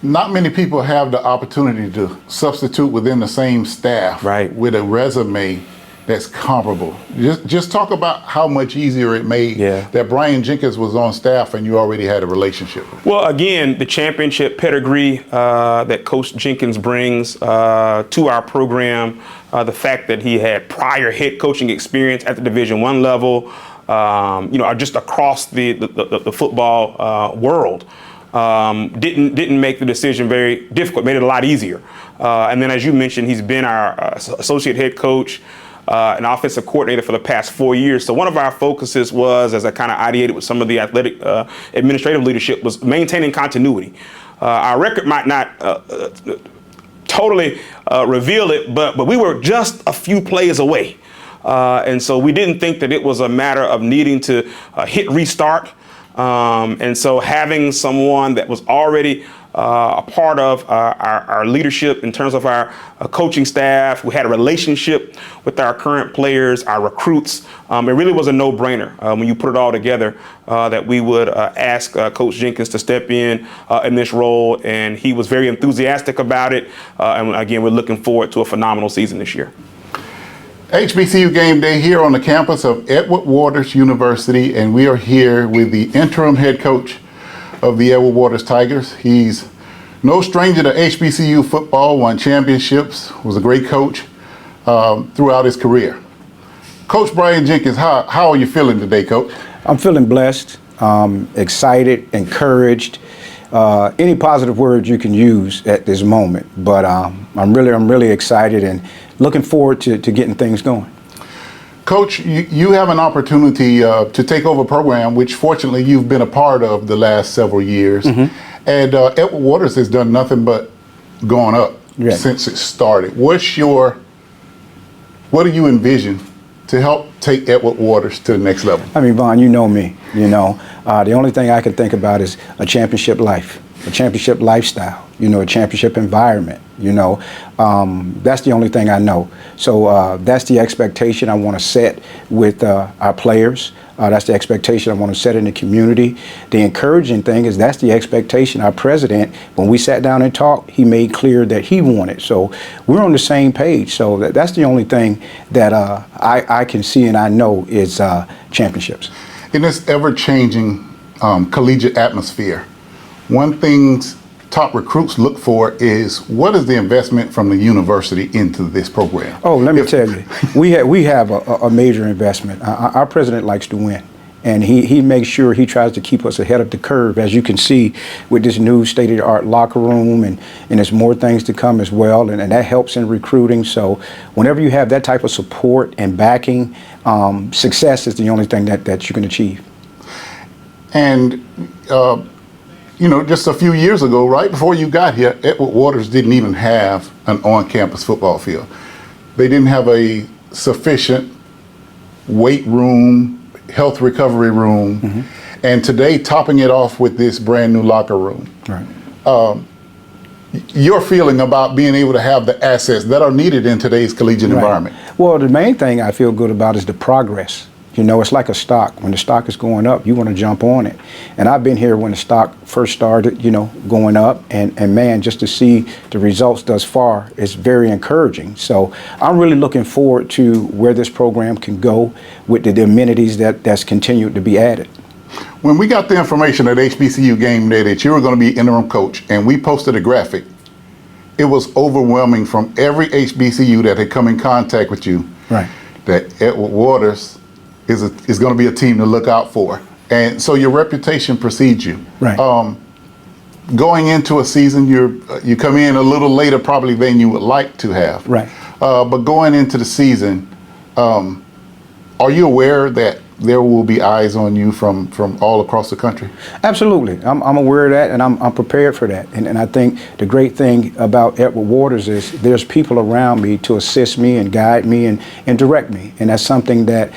not many people have the opportunity to substitute within the same staff with a resume that's comparable. Just talk about how much easier it made that Brian Jenkins was on staff and you already had a relationship with. Well, again, the championship pedigree that Coach Jenkins brings to our program, the fact that he had prior head coaching experience at the Division I level, just across the football world, didn't make the decision very difficult, made it a lot easier. And then, as you mentioned, he's been our associate head coach, an offensive coordinator for the past 4 years. So one of our focuses was, as I kind of ideated with some of the athletic administrative leadership, was maintaining continuity. Our record might not totally reveal it, but we were just a few plays away. And so we didn't think that it was a matter of needing to hit restart. And so having someone that was already a part of our leadership in terms of our coaching staff, who had a relationship with our current players, our recruits, it really was a no-brainer when you put it all together that we would ask Coach Jenkins to step in this role, and he was very enthusiastic about it. And again, we're looking forward to a phenomenal season this year. HBCU Game Day here on the campus of Edward Waters University, and we are here with the interim head coach of the Edward Waters Tigers. He's no stranger to HBCU football, won championships, was a great coach throughout his career. Coach Brian Jenkins, how are you feeling today, Coach? I'm feeling blessed, excited, encouraged. Any positive words you can use at this moment, but I'm really excited and looking forward to getting things going. Coach, you have an opportunity to take over a program which fortunately you've been a part of the last several years. And Edward Waters has done nothing but gone up since it started. What do you envision to help take Edward Waters to the next level? I mean, Vaughn, you know me, the only thing I can think about is a championship life, a championship lifestyle, a championship environment, that's the only thing I know. So that's the expectation I want to set with our players. That's the expectation I want to set in the community. The encouraging thing is that's the expectation our president, when we sat down and talked, he made clear that he wanted. So we're on the same page. So that's the only thing that I can see and I know is championships. In this ever-changing collegiate atmosphere, one thing top recruits look for is what is the investment from the university into this program? Oh, let me tell you, we have a major investment. Our president likes to win, and he makes sure he tries to keep us ahead of the curve, as you can see with this new state-of-the-art locker room, and there's more things to come as well, and that helps in recruiting. So whenever you have that type of support and backing, success is the only thing that you can achieve. And just a few years ago, right before you got here, Edward Waters didn't even have an on-campus football field. They didn't have a sufficient weight room, health recovery room, and today topping it off with this brand new locker room. Right. Your feeling about being able to have the assets that are needed in today's collegiate environment? Well, the main thing I feel good about is the progress. It's like a stock. When the stock is going up, you want to jump on it. And I've been here when the stock first started, going up. And man, just to see the results thus far is very encouraging. So I'm really looking forward to where this program can go with the amenities that's continued to be added. When we got the information at HBCU Game Day that you were going to be interim coach, and we posted a graphic, it was overwhelming from every HBCU that had come in contact with you that Edward Waters is going to be a team to look out for. And so your reputation precedes you. Right. Going into a season, you come in a little later probably than you would like to have. Right. But going into the season, are you aware that there will be eyes on you from all across the country? Absolutely. I'm aware of that, and I'm prepared for that. And I think the great thing about Edward Waters is there's people around me to assist me and guide me and direct me. And that's something that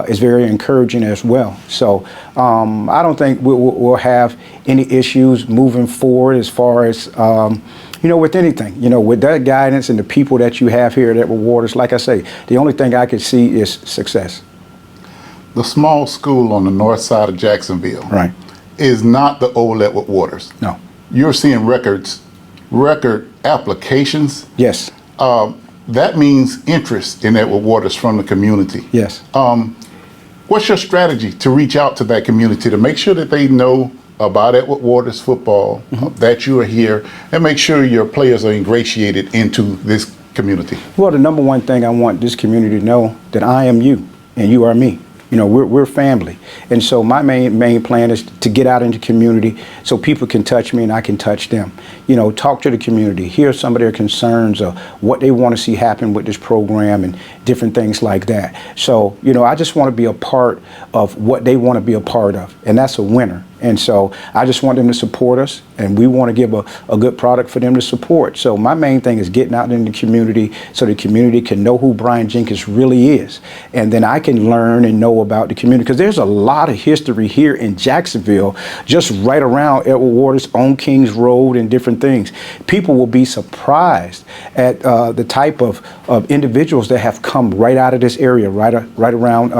is very encouraging as well. So I don't think we'll have any issues moving forward as far as with anything, with that guidance and the people that you have here at Edward Waters. Like I say, the only thing I can see is success. The small school on the north side of Jacksonville is not the old Edward Waters. No. You're seeing records record applications. Yes. That means interest in Edward Waters from the community. Yes. What's your strategy to reach out to that community to make sure that they know about Edward Waters football, that you are here, and make sure your players are ingratiated into this community? Well, the number one thing I want this community to know that I am you and you are me. You know, we're family. And so my main plan is to get out into the community so people can touch me and I can touch them. You know, talk to the community, hear some of their concerns of what they want to see happen with this program and different things like that. So, you know, I just want to be a part of what they want to be a part of, and that's a winner. And so I just want them to support us, and we want to give a good product for them to support. So my main thing is getting out in the community so the community can know who Brian Jenkins really is. And then I can learn and know about the community, because there's a lot of history here in Jacksonville, just right around Edward Waters on Kings Road and different things. People will be surprised at the type of individuals that have come right out of this area, right around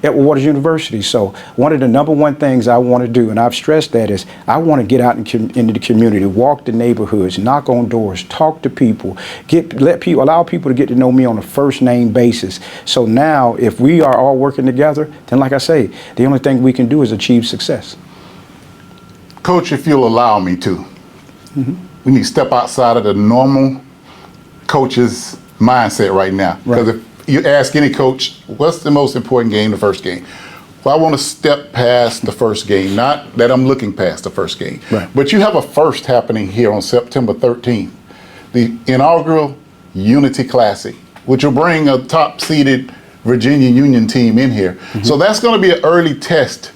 Edward Waters University. So one of the number one things I want to do, and I've stressed that, is I want to get out into the community, walk the neighborhoods, knock on doors, talk to people, allow people to get to know me on a first name basis. So now, if we are all working together, then like I say, the only thing we can do is achieve success. Coach, if you'll allow me to, we need to step outside of the normal coach's mindset right now. Because if you ask any coach, what's the most important game, the first game? Well, I want to step past the first game, not that I'm looking past the first game. Right. But you have a first happening here on September 13th, the Inaugural Unity Classic, which will bring a top-seeded Virginia Union team in here. So that's going to be an early test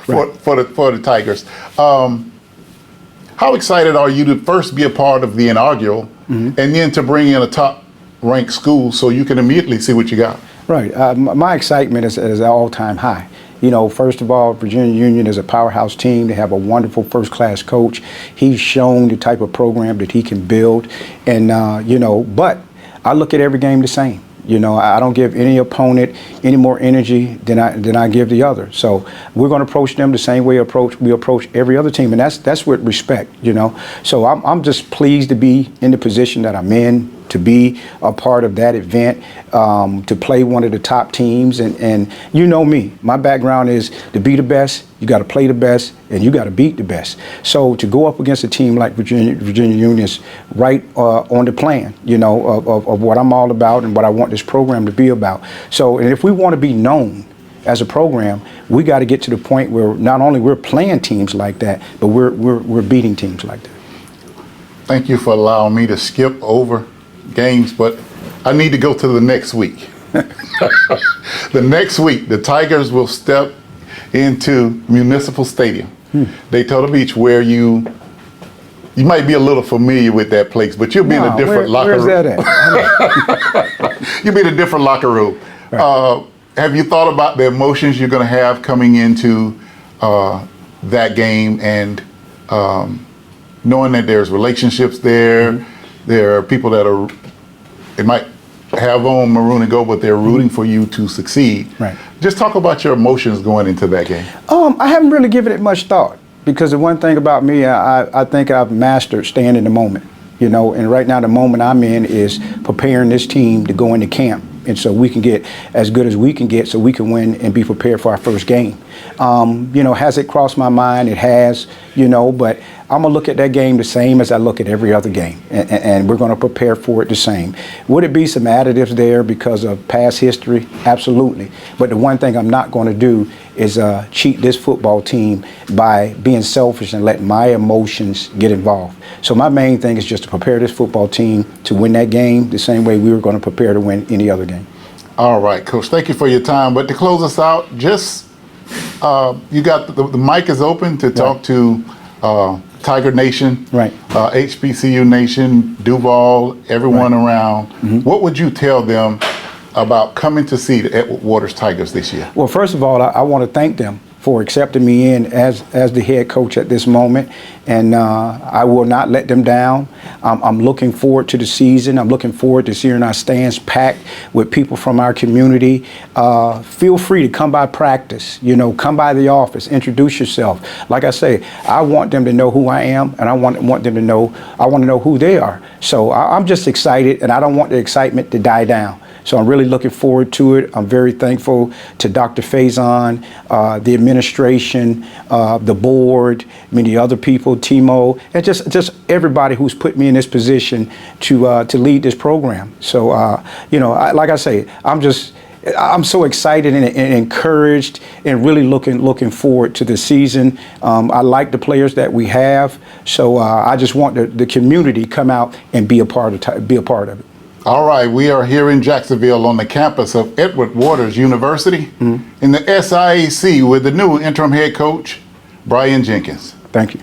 for the Tigers. How excited are you to first be a part of the inaugural and then to bring in a top-ranked school so you can immediately see what you got? Right. My excitement is at an all-time high. You know, first of all, Virginia Union is a powerhouse team. They have a wonderful first-class coach. He's shown the type of program that he can build. And, you know, but I look at every game the same. You know, I don't give any opponent any more energy than I give the other. So we're going to approach them the same way we approach every other team, and that's with respect. You know, so I'm just pleased to be in the position that I'm in, to be a part of that event, to play one of the top teams. And you know me, my background is to be the best, you got to play the best, and you got to beat the best. So to go up against a team like Virginia Union is right on the plan, you know, of what I'm all about and what I want this program to be about. So, and if we want to be known as a program, we got to get to the point where not only we're playing teams like that, but we're beating teams like that. Thank you for allowing me to skip over games, but I need to go to the next week. The next week, the Tigers will step into Municipal Stadium, Daytona Beach, where you might be a little familiar with that place, but you'll be in a different locker room. Where's that at? You'll be in a different locker room. Right. Have you thought about the emotions you're going to have coming into that game, and knowing that there's relationships there, there are people that are, it might have on maroon and gold, but they're rooting for you to succeed. Right. Just talk about your emotions going into that game. I haven't really given it much thought, because the one thing about me, I think I've mastered staying in the moment. You know, and right now the moment I'm in is preparing this team to go into camp, and so we can get as good as we can get so we can win and be prepared for our first game. You know, has it crossed my mind? It has, you know, but I'm going to look at that game the same as I look at every other game, and we're going to prepare for it the same. Would it be some additives there because of past history? Absolutely. But the one thing I'm not going to do is cheat this football team by being selfish and letting my emotions get involved. So my main thing is just to prepare this football team to win that game the same way we were going to prepare to win any other game. All right, Coach, thank you for your time. But to close us out, just you got the mic is open to talk to Tiger Nation, right? HBCU Nation, Duval, everyone around. What would you tell them about coming to see the Edward Waters Tigers this year? Well, first of all, I want to thank them for accepting me in as the head coach at this moment, and I will not let them down. I'm looking forward to the season. I'm looking forward to seeing our stands packed with people from our community. Feel free to come by practice, come by the office, introduce yourself. Like I say, I want them to know who I am, and I want them to know, I want to know who they are. So I'm just excited, and I don't want the excitement to die down. So I'm really looking forward to it. I'm very thankful to Dr. Faison, the administration, the board, many other people, Timo, and just everybody who's put me in this position to lead this program. So, like I say, I'm so excited and encouraged, and really looking forward to the season. I like the players that we have, so I just want the community come out and be a part of it. All right, we are here in Jacksonville on the campus of Edward Waters University in the SIAC with the new interim head coach, Brian Jenkins. Thank you.